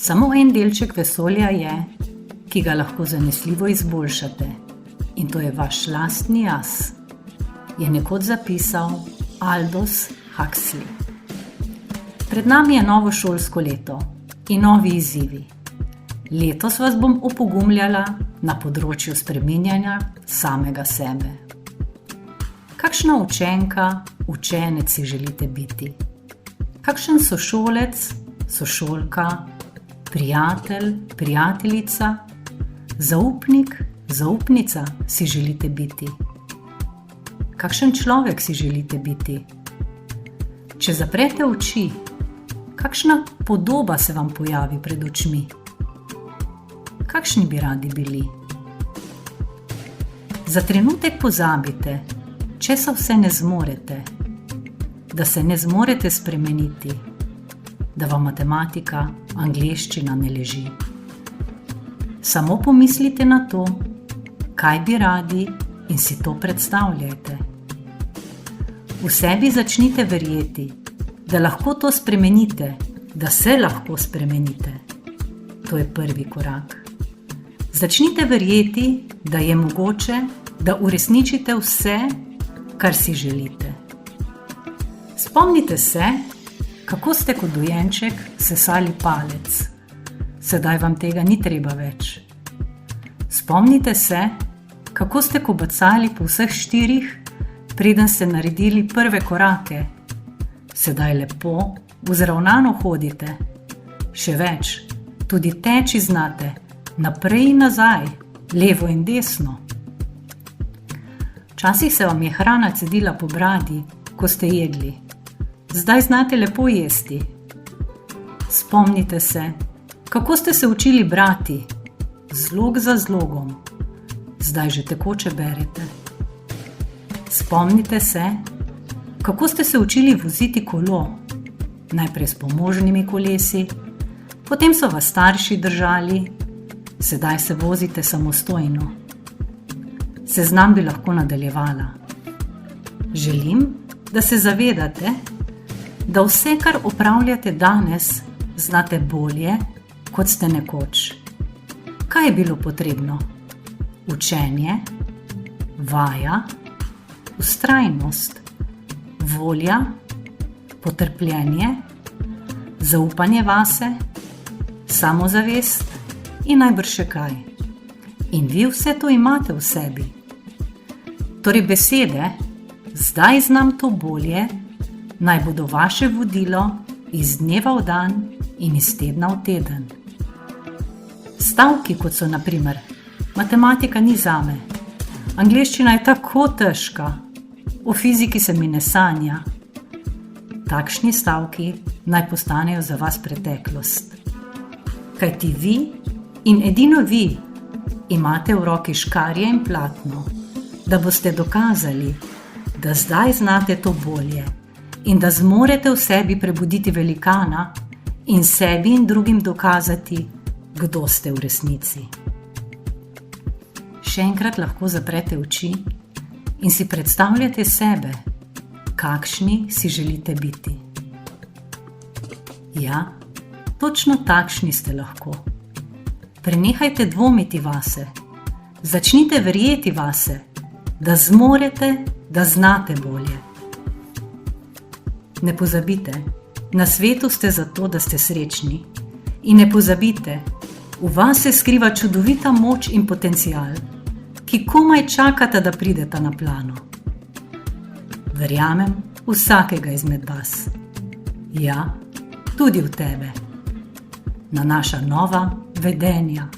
Samo en delček vesolja je, ki ga lahko zanesljivo izboljšate, in to je vaš lastni jaz, je nekoč zapisal Aldous Huxley. Pred nami je novo šolsko leto in novi izzivi. Letos vas bom opogumljala na področju spreminjanja samega sebe. Kakšna učenka, učenec si želite biti? Kakšen sošolec, sošolka, prijatelj, prijateljica, zaupnik, zaupnica si želite biti? Kakšen človek si želite biti? Če zaprete oči, kakšna podoba se vam pojavi pred očmi? Kakšni bi radi bili? Za trenutek pozabite, česa vse ne zmorete, da se ne zmorete spremeniti, da vam matematika, angleščina ne leži. Samo pomislite na to, kaj bi radi, in si to predstavljajte. V sebi začnite verjeti, da lahko to spremenite, da se lahko spremenite. To je prvi korak. Začnite verjeti, da je mogoče, da uresničite vse, kar si želite. Spomnite se, kako ste kot dojenček sesali palec. Sedaj vam tega ni treba več. Spomnite se, kako ste kobacali po vseh 4, preden ste naredili prve korake. Sedaj lepo, vzravnano hodite. Še več, tudi teči znate, naprej in nazaj, levo in desno. Včasih se vam je hrana cedila po bradi, ko ste jedli. Zdaj znate lepo jesti. Spomnite se, kako ste se učili brati, zlog za zlogom. Zdaj že tekoče berete. Spomnite se, kako ste se učili voziti kolo, najprej s pomožnimi kolesi, potem so vas starši držali, sedaj se vozite samostojno. Seznam bi lahko nadaljevala. Želim, da se zavedate, da vse, kar opravljate danes, znate bolje, kot ste nekoč. Kaj je bilo potrebno? Učenje, vaja, vztrajnost, volja, potrpljenje, zaupanje vase, samozavest in najbrž še kaj. In vi vse to imate v sebi. Torej besede, zdaj znam to bolje, naj bodo vaše vodilo iz dneva v dan in iz tedna v teden. Stavki, kot so na primer, matematika ni zame, angleščina je tako težka, o fiziki se mi ne sanja. Takšni stavki naj postanejo za vas preteklost. Kajti vi in edino vi imate v roki škarje in platno, da boste dokazali, da zdaj znate to bolje in da zmorete v sebi prebuditi velikana in sebi in drugim dokazati, kdo ste v resnici. Še enkrat lahko zaprete oči in si predstavljate sebe, kakšni si želite biti. Ja, točno takšni ste lahko. Prenehajte dvomiti vase, začnite verjeti vase, da zmorete, da znate bolje. Ne pozabite, na svetu ste zato, da ste srečni. In ne pozabite, v vas se skriva čudovita moč in potencial, ki komaj čakata, da prideta na plano. Verjamem vsakega izmed vas. Ja, tudi v tebe. Na naša nova vedenja.